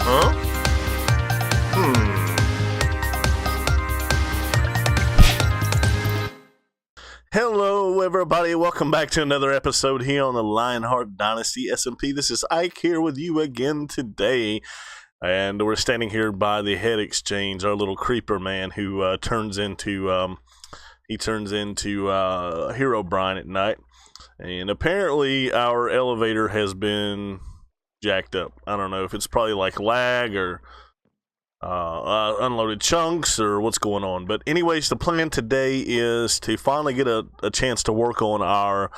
Huh? Hello everybody, welcome back to another episode here on the Lionheart Dynasty SMP. This is Ike here with you again today. And we're standing here by the head exchange, our little creeper man who turns into Herobrine at night. And apparently our elevator has been jacked up. I don't know if it's probably like lag or unloaded chunks or what's going on. But anyways, the plan today is to finally get a chance to work on our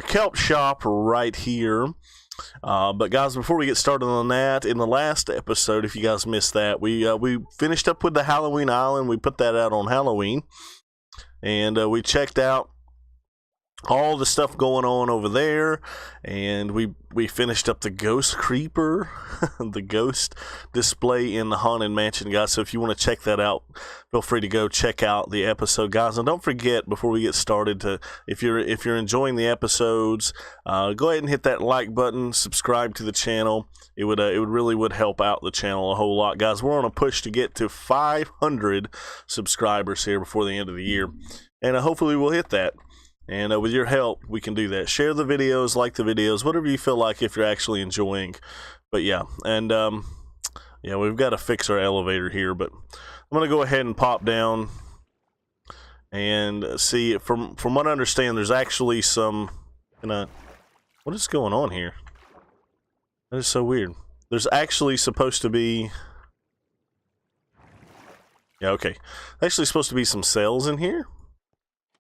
kelp shop right here. But guys, before we get started on that, in the last episode, if you guys missed that, we finished up with the Halloween Island. We put that out on Halloween, and we checked out all the stuff going on over there, and we finished up the ghost creeper, the ghost display in the haunted mansion, guys. So if you want to check that out, feel free to go check out the episode, guys. And don't forget, before we get started, to if you're enjoying the episodes, go ahead and hit that like button, subscribe to the channel. It would really help out the channel a whole lot, guys. We're on a push to get to 500 subscribers here before the end of the year, and hopefully we'll hit that. And with your help, we can do that. Share the videos, like the videos, whatever you feel like if you're actually enjoying. But yeah, and yeah, we've got to fix our elevator here. But I'm gonna go ahead and pop down and see. From what I understand, there's actually some. What is going on here? That is so weird. There's actually supposed to be. Yeah, okay. Actually, supposed to be some cells in here.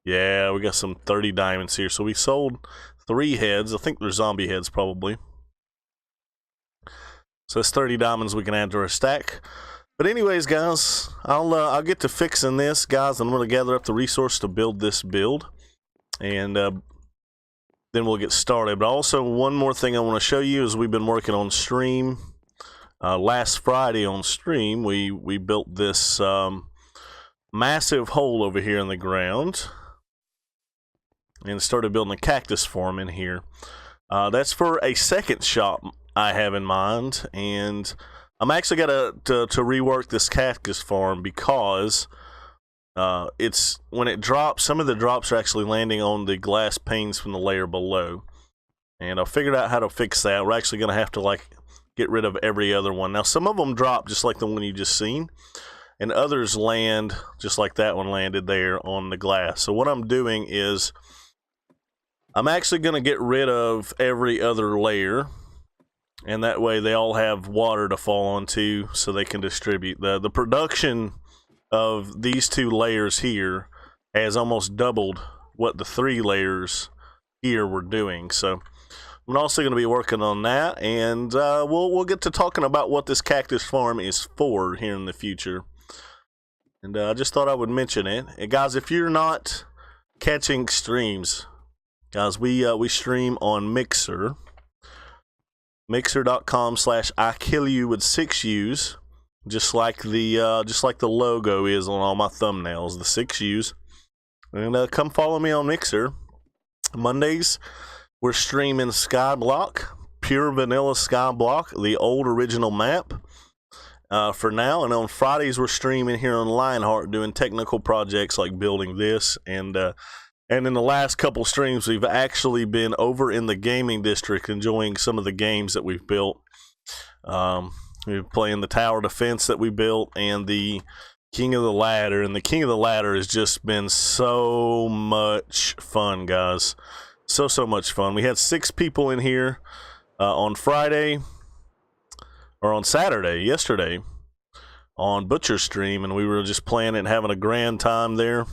Yeah, we got some 30 diamonds here. So we sold 3 heads. I think they're zombie heads, probably. So that's 30 diamonds we can add to our stack. But anyways, guys, I'll get to fixing this, guys. I'm going to gather up the resource to build this build, and then we'll get started. But also, one more thing I want to show you is we've been working on stream. Last Friday on stream, we built this massive hole over here in the ground, and started building a cactus farm in here. That's for a second shop I have in mind, and I'm actually got to rework this cactus farm because it's when it drops, some of the drops are actually landing on the glass panes from the layer below, and I figured out how to fix that. We're actually going to have to like get rid of every other one. Now some of them drop just like the one you just seen, and others land just like that one landed there on the glass. So what I'm doing is I'm actually going to get rid of every other layer, and that way they all have water to fall onto so they can distribute. The production of these 2 layers here has almost doubled what the 3 layers here were doing. So I'm also going to be working on that, and we'll get to talking about what this cactus farm is for here in the future. And I just thought I would mention it. And guys, if you're not catching streams, guys, we stream on Mixer, mixer.com/IKillYou with 6 U's, just like the logo is on all my thumbnails, the 6 U's. And come follow me on Mixer. Mondays we're streaming Skyblock, pure vanilla Skyblock, the old original map. For now, and on Fridays we're streaming here on Lionheart doing technical projects like building this, and in the last couple streams we've actually been over in the gaming district enjoying some of the games that we've built. We're playing the tower defense that we built and the King of the Ladder, and the King of the Ladder has just been so much fun, guys. So much fun. We had 6 people in here on Friday, or on Saturday, yesterday, on Butcher Stream, and we were just playing it and having a grand time there.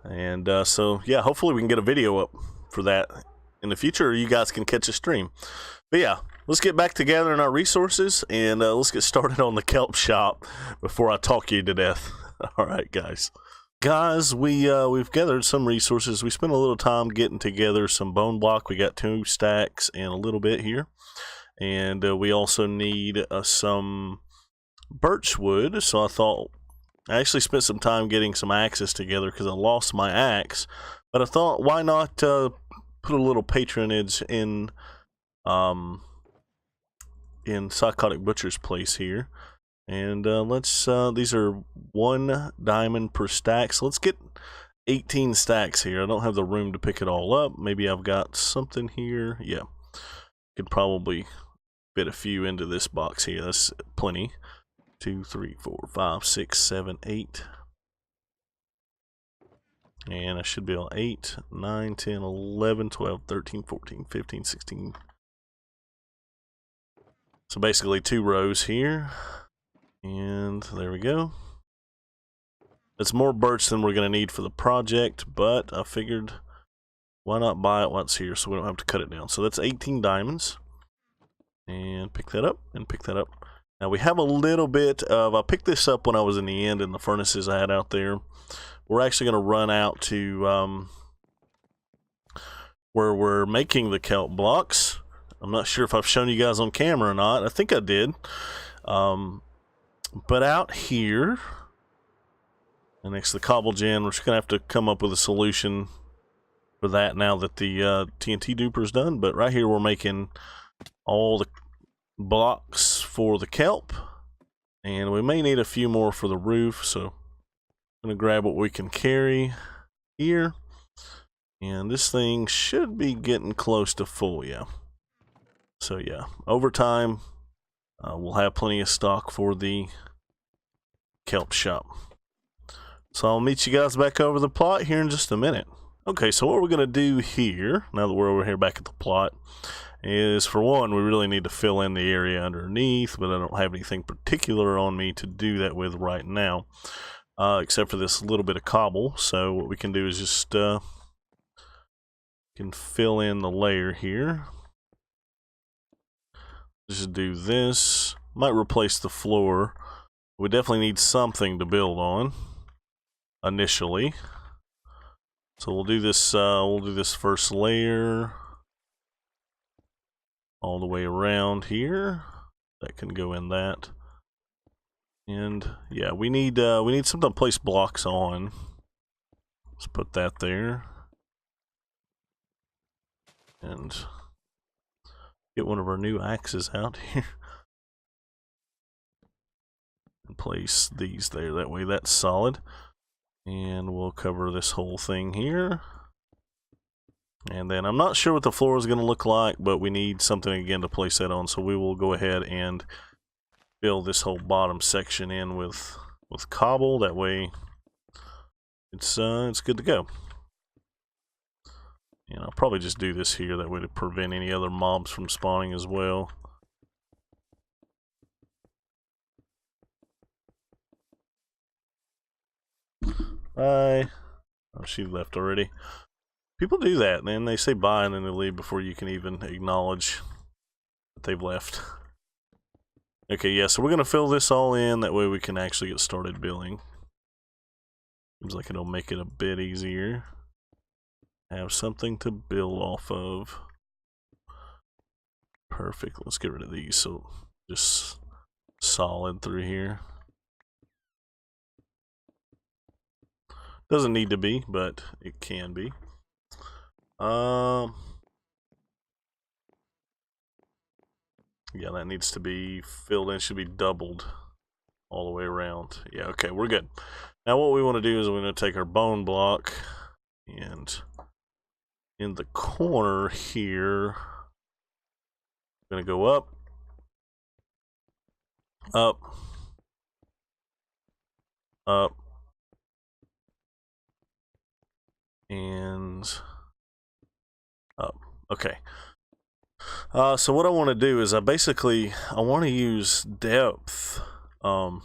And so, yeah, hopefully we can get a video up for that in the future, or you guys can catch a stream. But yeah, let's get back together in our resources, and let's get started on the kelp shop before I talk you to death. All right, guys. Guys, we've gathered some resources. We spent a little time getting together some bone block. We got 2 stacks and a little bit here. And we also need some birch wood, so I actually spent some time getting some axes together because I lost my axe, but I thought, why not put a little patronage in in Aquatic Butcher's place here. And let's, these are 1 diamond per stack, so let's get 18 stacks here. I don't have the room to pick it all up. Maybe I've got something here. Yeah, could probably fit a few into this box here. That's plenty. 2, 3, 4, 5, 6, 7, 8. And I should be on 8, 9, 10, 11, 12, 13, 14, 15, 16. So basically 2 rows here. And there we go. It's more birch than we're going to need for the project, but I figured why not buy it once here so we don't have to cut it down. So that's 18 diamonds. And pick that up and pick that up. Now we have a little bit of, I picked this up when I was in the end in the furnaces I had out there. We're actually going to run out to where we're making the kelp blocks. I'm not sure if I've shown you guys on camera or not. I think I did. But out here, and next to the cobble gen, we're just going to have to come up with a solution for that now that the TNT duper is done. But right here, we're making all the blocks for the kelp. And we may need a few more for the roof, so I'm going to grab what we can carry here. And this thing should be getting close to full, yeah. So yeah, over time, we'll have plenty of stock for the kelp shop. So I'll meet you guys back over the plot here in just a minute. Okay, so what we're going to do here, now that we're over here back at the plot, is for one, we really need to fill in the area underneath, but I don't have anything particular on me to do that with right now, except for this little bit of cobble. So what we can do is just can fill in the layer here. Just do this. Might replace the floor. We definitely need something to build on initially. So we'll do this. We'll do this first layer all the way around here. That can go in that. And yeah, we need something to place blocks on. Let's put that there. And get one of our new axes out here. And place these there. That way that's solid. And we'll cover this whole thing here. And then I'm not sure what the floor is going to look like, but we need something again to place that on. So we will go ahead and fill this whole bottom section in with cobble. That way it's good to go. And I'll probably just do this here, that way to prevent any other mobs from spawning as well. Bye. Oh, she left already. People do that, and then they say bye and then they leave before you can even acknowledge that they've left. Okay, yeah, so we're going to fill this all in, that way we can actually get started building. Seems like it'll make it a bit easier. Have something to build off of. Perfect. Let's get rid of these so just solid through here. Doesn't need to be, but it can be. Yeah, that needs to be filled in. Should be doubled all the way around. Yeah, okay, we're good. Now what we want to do is we're going to take our bone block and in the corner here, I'm going to go up, up, up, and up. Okay. So what I want to do is I want to use depth. We're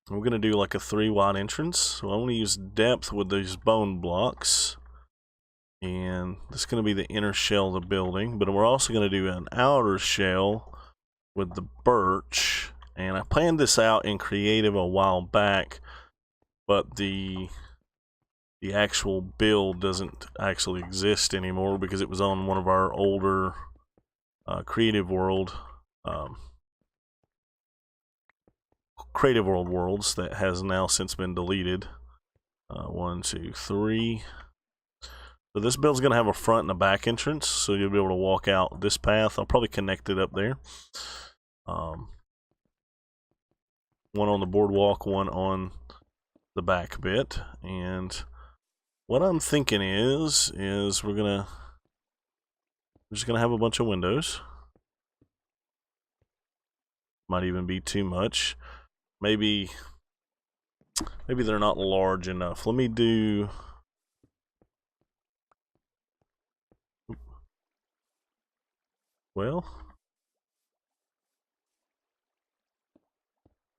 going to do like a 3 wide entrance. So I want to use depth with these bone blocks. And this is going to be the inner shell of the building. But we're also going to do an outer shell with the birch. And I planned this out in creative a while back. But the actual build doesn't actually exist anymore because it was on one of our older creative world worlds that has now since been deleted. 1, 2, 3. So this build's going to have a front and a back entrance, so you'll be able to walk out this path. I'll probably connect it up there. One on the boardwalk, one on the back bit. And what I'm thinking is we're just gonna have a bunch of windows. Might even be too much. Maybe they're not large enough. Let me do... Well...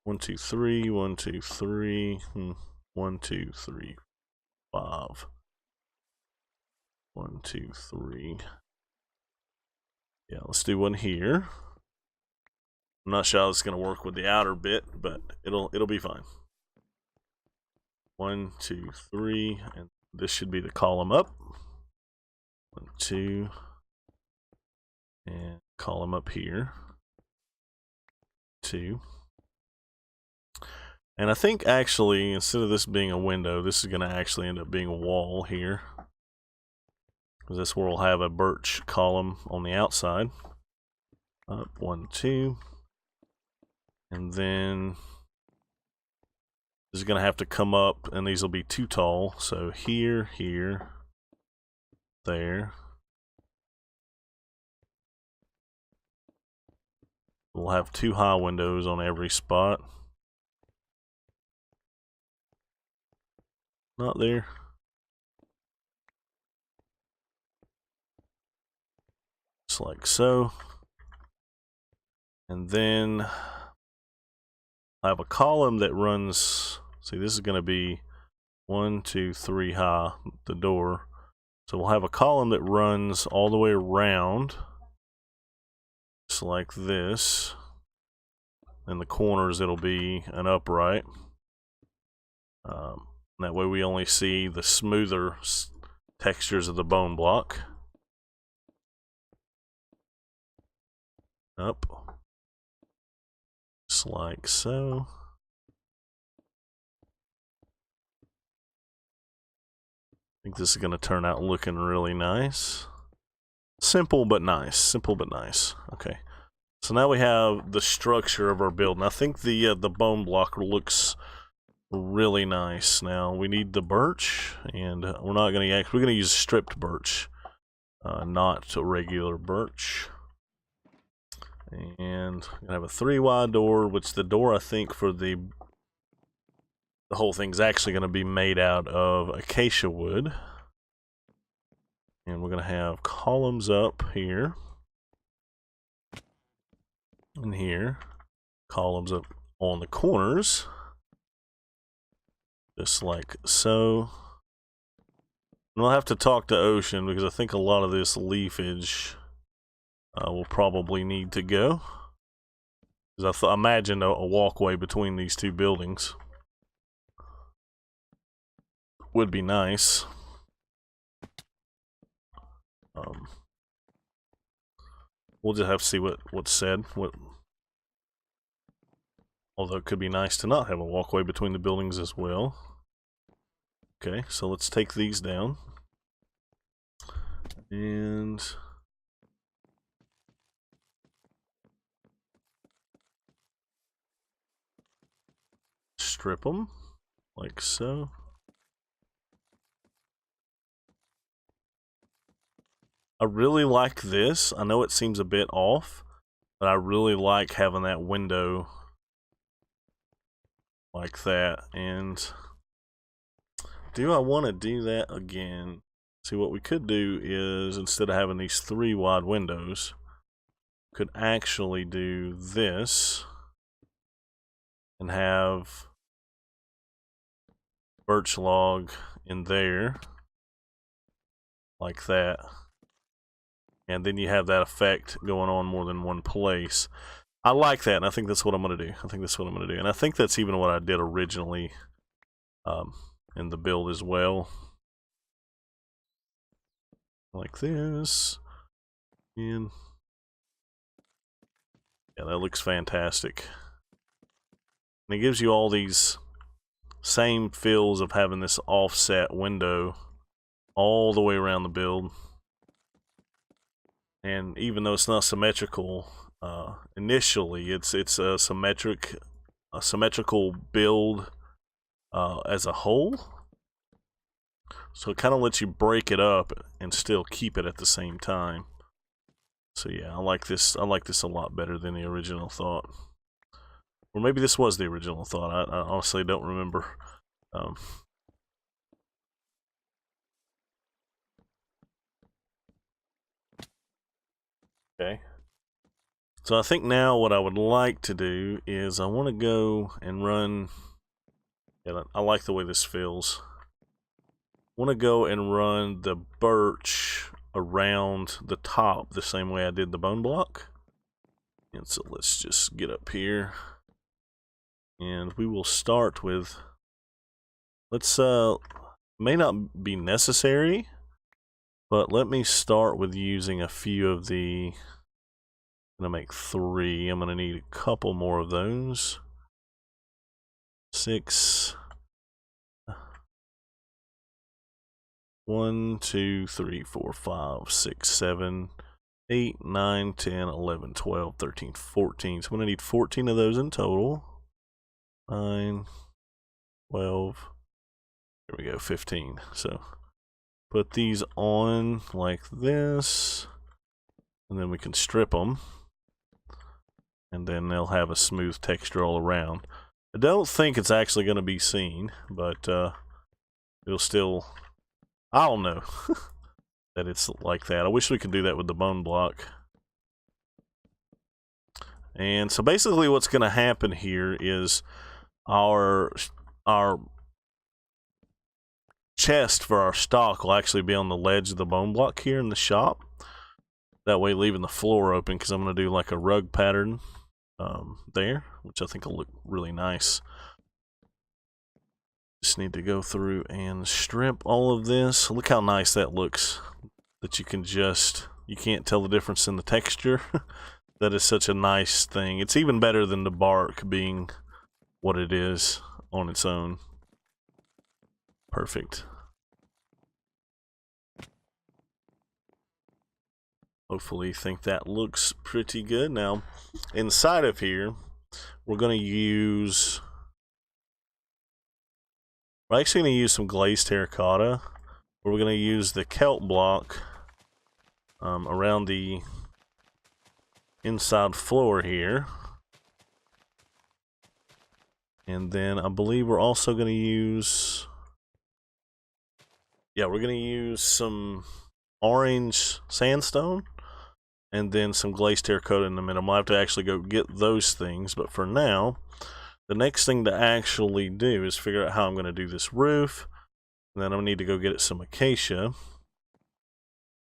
1, 2, 3, 1, 2, 3, 1, 2, 3, 5. 1, 2, 3. Yeah, let's do one here. I'm not sure how it's gonna work with the outer bit, but it'll be fine. 1, 2, 3, and this should be the column up. 1, 2, and column up here. 2. And I think actually, instead of this being a window, this is going to actually end up being a wall here. Because this where we'll have a birch column on the outside. Up, 1, 2. And then this is going to have to come up, and these will be too tall. So here, here, there. We'll have 2 high windows on every spot. Not there. Just like so. And then I have a column that runs, see, this is going to be 1, 2, 3 high, the door. So we'll have a column that runs all the way around, just like this. In the corners, it'll be an upright. That way we only see the smoother textures of the bone block. Up. Just like so. I think this is going to turn out looking really nice. Simple but nice. Simple but nice. Okay. So now we have the structure of our build. And I think the bone block looks really nice. Now we need the birch, and we're not going to we're going to use stripped birch, not regular birch. And I have a 3 wide door, which the door I think for the whole thing's actually going to be made out of acacia wood. And we're going to have columns up here and here, columns up on the corners. Just like so. And I'll have to talk to Ocean because I think a lot of this leafage will probably need to go. Because I imagined a walkway between these 2 buildings would be nice. We'll just have to see what's said. Although it could be nice to not have a walkway between the buildings as well. Okay, so let's take these down. And strip them like so. I really like this. I know it seems a bit off, but I really like having that window like that. And do I want to do that again? See, what we could do is, instead of having these 3 wide windows, could actually do this and have birch log in there like that. And then you have that effect going on more than one place. I like that, and I think that's what I'm going to do. And I think that's even what I did originally in the build as well. Like this. And yeah, that looks fantastic. And it gives you all these same feels of having this offset window all the way around the build. And even though it's not symmetrical, initially. It's a symmetrical build as a whole. So it kind of lets you break it up and still keep it at the same time. So yeah, I like this a lot better than the original thought. Or maybe this was the original thought. I honestly don't remember. Okay. So I think now what I would like to do is I want to go and run. Yeah, I like the way this feels. I want to go and run the birch around the top the same way I did the bone block. And so let's just get up here. And we will start with, let's, may not be necessary, but let me start with using a few of the, I'm gonna make 3. I'm gonna need a couple more of those. 6. 1, 2, 3, 4, 5, 6, 7, 8, 9, 10, 11, 12, 13, 14. So I'm gonna need 14 of those in total. 9, 12, there we go, 15. So put these on like this, and then we can strip them, and then they'll have a smooth texture all around. I don't think it's actually going to be seen, but it'll still, I don't know that it's like that. I wish we could do that with the bone block. And so basically what's going to happen here is our chest for our stock will actually be on the ledge of the bone block here in the shop. That way leaving the floor open, because I'm going to do like a rug pattern there, which I think will look really nice. Just need to go through and strip all of this. Look how nice that looks. That you can just, you can't tell the difference in the texture. That is such a nice thing. It's even better than the bark being what it is on its own. Perfect. Hopefully you think that looks pretty good. Now, inside of here, we're going to use, we're actually going to use some glazed terracotta. We're going to use the kelp block around the inside floor here. And then I believe we're also going to use, yeah, we're going to use some orange sandstone and then some glazed terracotta in the middle. I'm going to have to actually go get those things, but for now, the next thing to actually do is figure out how I'm going to do this roof. And then I'm going to need to go get some acacia.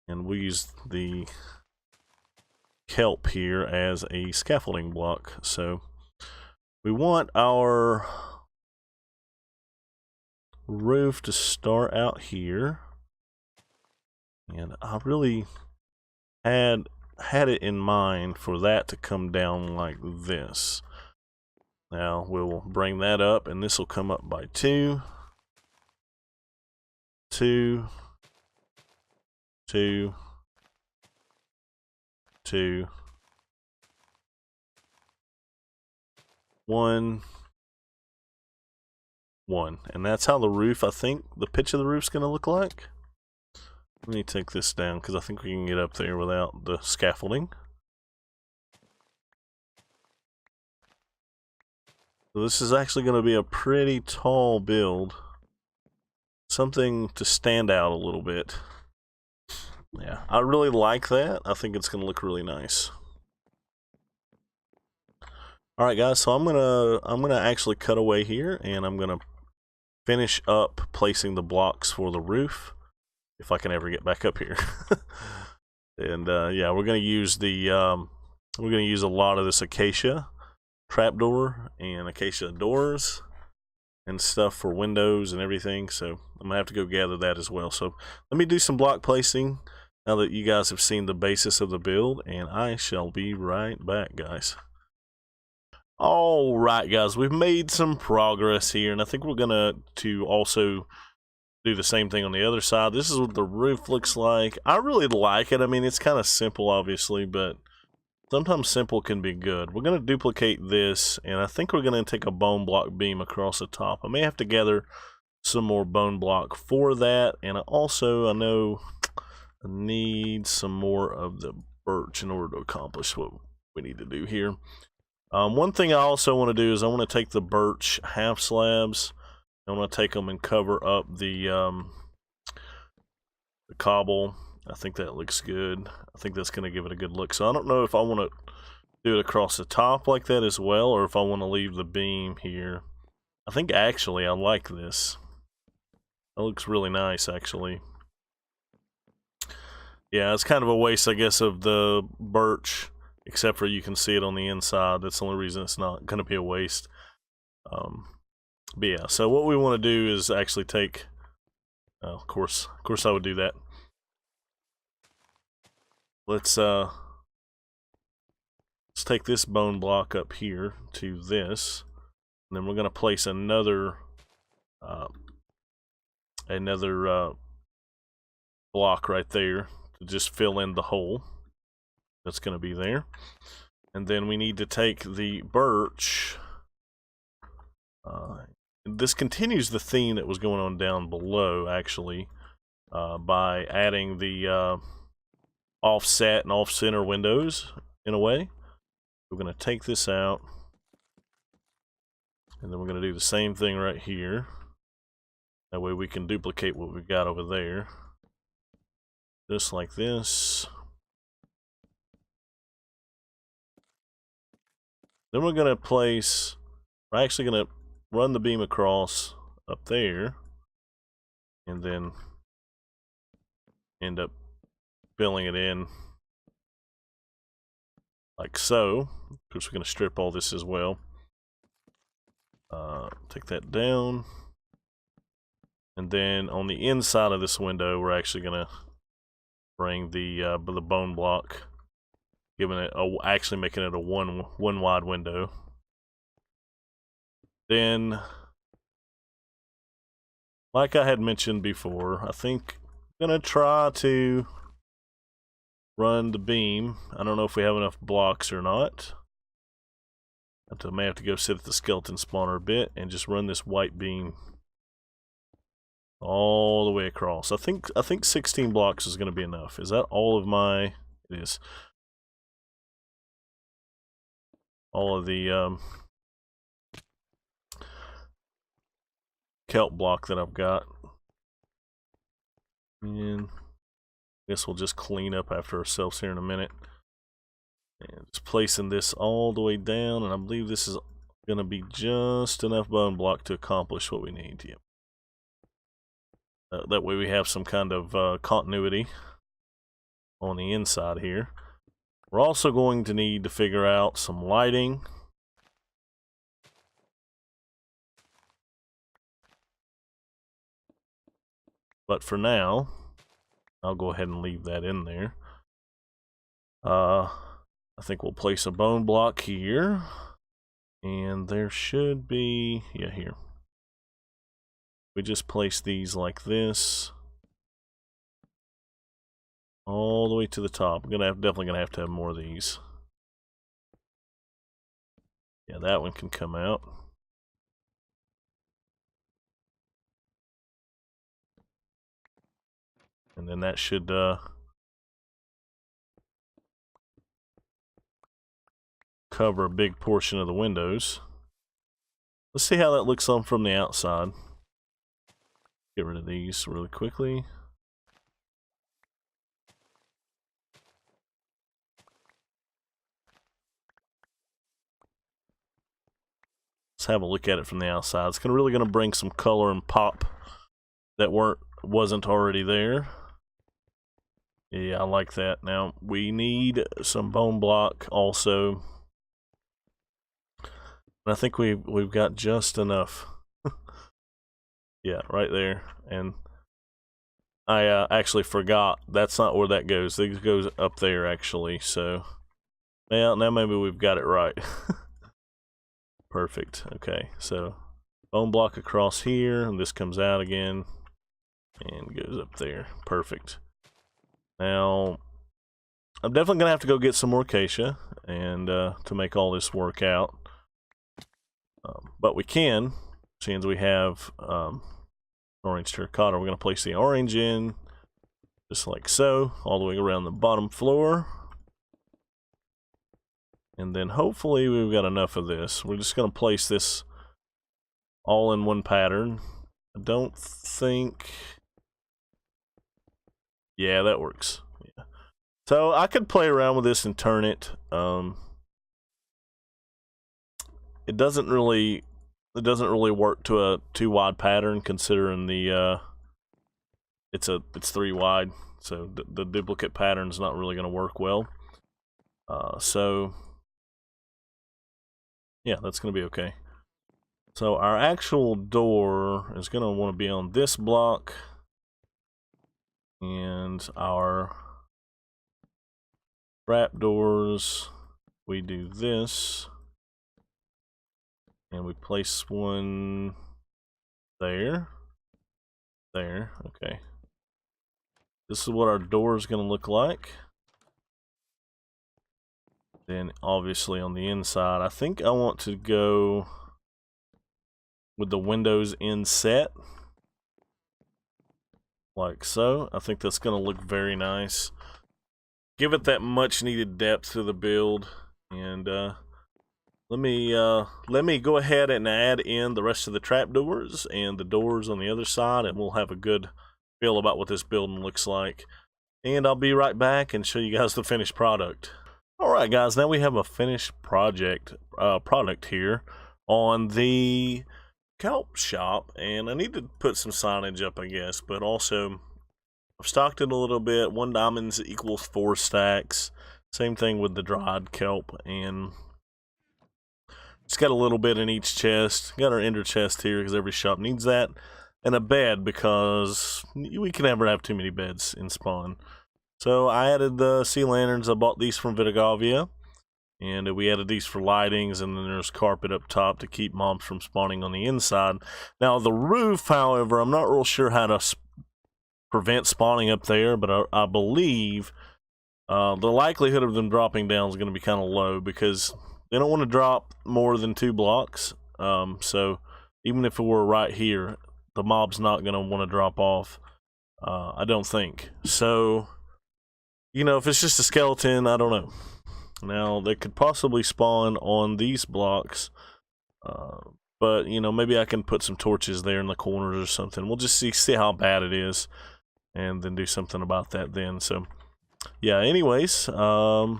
And we'll use the kelp here as a scaffolding block. So we want our roof to start out here. And I really had it in mind for that to come down like this. Now we'll bring that up, and this will come up by 2, 2, 2, 2, 1, 1. And that's how the roof, I think, the pitch of the roof's going to look like. Let me take this down, because I think we can get up there without the scaffolding. So this is actually going to be a pretty tall build. Something to stand out a little bit. Yeah, I really like that. I think it's going to look really nice. All right, guys, so I'm gonna actually cut away here, and I'm gonna finish up placing the blocks for the roof, if I can ever get back up here. And yeah, we're gonna use a lot of this acacia trapdoor and acacia doors and stuff for windows and everything. So I'm gonna have to go gather that as well. So let me do some block placing now that you guys have seen the basis of the build, and I shall be right back, guys. All right, guys, we've made some progress here, and I think we're gonna also do the same thing on the other side. This is what the roof looks like. I really like it. I mean, it's kind of simple, obviously, but sometimes simple can be good. We're going to duplicate this, and I think we're going to take a bone block beam across the top. I may have to gather some more bone block for that, and I know I need some more of the birch in order to accomplish what we need to do here. One thing I also want to do is I want to take the birch half slabs. I want to take them and cover up the cobble. I think that looks good. I think that's going to give it a good look. So I don't know if I want to do it across the top like that as well, or if I want to leave the beam here. I think actually I like this. That looks really nice, actually. Yeah, it's kind of a waste, I guess, of the birch, except for you can see it on the inside. That's the only reason it's not going to be a waste. But yeah, so what we want to do is actually take, of course I would do that. Let's take this bone block up here to this, and then we're going to place another block right there to just fill in the hole that's going to be there. And then we need to take the birch. This continues the theme that was going on down below, actually, by adding the offset and off-center windows in a way. We're going to take this out, and then we're going to do the same thing right here. That way we can duplicate what we've got over there. Just like this. Then we're going to place, we're actually going to run the beam across up there, and then end up filling it in like so. Of course, we're going to strip all this as well. Take that down. And then on the inside of this window, we're actually going to bring the bone block, giving it actually making it a one wide window. Then, like I had mentioned before, I think I'm gonna try to run the beam. I don't know if we have enough blocks or not. I may have to go sit at the skeleton spawner a bit and just run this white beam all the way across. I think 16 blocks is gonna be enough. Is that all of my? It is. All of the kelp block that I've got. And I guess we'll just clean up after ourselves here in a minute. And just placing this all the way down, and I believe this is going to be just enough bone block to accomplish what we need. Yep. That way we have some kind of continuity on the inside here. We're also going to need to figure out some lighting. But for now, I'll go ahead and leave that in there. I think we'll place a bone block here. And there should be, yeah, here. We just place these like this. All the way to the top. We're definitely gonna have to have more of these. Yeah, that one can come out. And then that should cover a big portion of the windows. Let's see how that looks on from the outside. Get rid of these really quickly. Let's have a look at it from the outside. It's really going to bring some color and pop that wasn't already there. Yeah, I like that. Now we need some bone block also. And I think we've got just enough. Yeah, right there. And I actually forgot. That's not where that goes. It goes up there actually. So now maybe we've got it right. Perfect. Okay, so bone block across here, and this comes out again and goes up there. Perfect. Now I'm definitely gonna have to go get some more acacia and to make all this work out. But we can, since we have orange terracotta. We're gonna place the orange in just like so, all the way around the bottom floor. And then hopefully we've got enough of this. We're just gonna place this all in one pattern. I don't think... Yeah, that works. Yeah. So I could play around with this and turn it. It doesn't really work to a 2 wide pattern, considering the it's 3 wide, so the duplicate pattern is not really going to work well. So yeah, that's going to be okay. So our actual door is going to want to be on this block, and our trap doors, we do this, and we place one there, okay. This is what our door is going to look like. Then obviously on the inside, I think I want to go with the windows inset, like so. I think that's going to look very nice. Give it that much needed depth to the build. And let me go ahead and add in the rest of the trapdoors and the doors on the other side, and we'll have a good feel about what this building looks like. And I'll be right back and show you guys the finished product. Alright guys, now we have a finished product here on the Kelp shop, and I need to put some signage up, I guess, but also I've stocked it a little bit. 1 diamonds equals 4 stacks. Same thing with the dried kelp, and it's got a little bit in each chest. Got our ender chest here because every shop needs that, and a bed because we can never have too many beds in spawn. So I added the sea lanterns. I bought these from Vitagavia, and we added these for lightings, and then there's carpet up top to keep mobs from spawning on the inside. Now the roof, however, I'm not real sure how to prevent spawning up there, but I believe the likelihood of them dropping down is going to be kind of low because they don't want to drop more than 2 blocks. So even if it were right here, the mob's not going to want to drop off, I don't think. So, you know, if it's just a skeleton, I don't know. Now, they could possibly spawn on these blocks, but, you know, maybe I can put some torches there in the corners or something. We'll just see how bad it is, and then do something about that then. So, yeah, anyways, I'll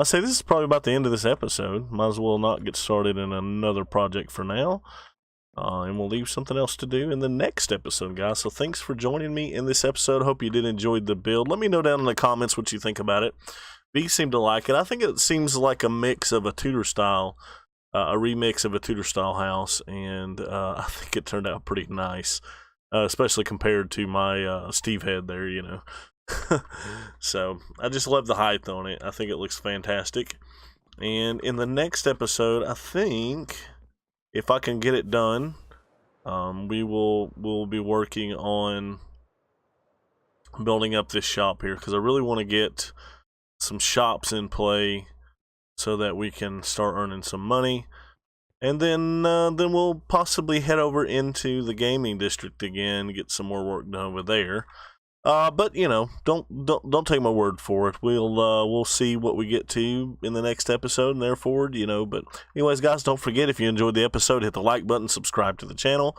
say this is probably about the end of this episode. Might as well not get started in another project for now. And we'll leave something else to do in the next episode, guys. So thanks for joining me in this episode. Hope you did enjoy the build. Let me know down in the comments what you think about it. B seemed to like it. I think it seems like a mix of a Tudor style, a remix of a Tudor style house, and I think it turned out pretty nice, especially compared to my Steve head there, you know. So I just love the height on it. I think it looks fantastic. And in the next episode, I think, if I can get it done, we'll be working on building up this shop here, because I really want to get some shops in play so that we can start earning some money, and then we'll possibly head over into the gaming district again, get some more work done over there. But you know, don't take my word for it. We'll see what we get to in the next episode and therefore, you know. But anyways, guys, don't forget, if you enjoyed the episode, hit the like button, subscribe to the channel,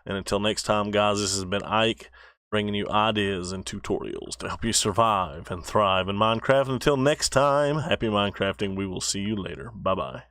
and until next time, guys, this has been Ike, bringing you ideas and tutorials to help you survive and thrive in Minecraft. Until next time, happy Minecrafting. We will see you later. Bye bye.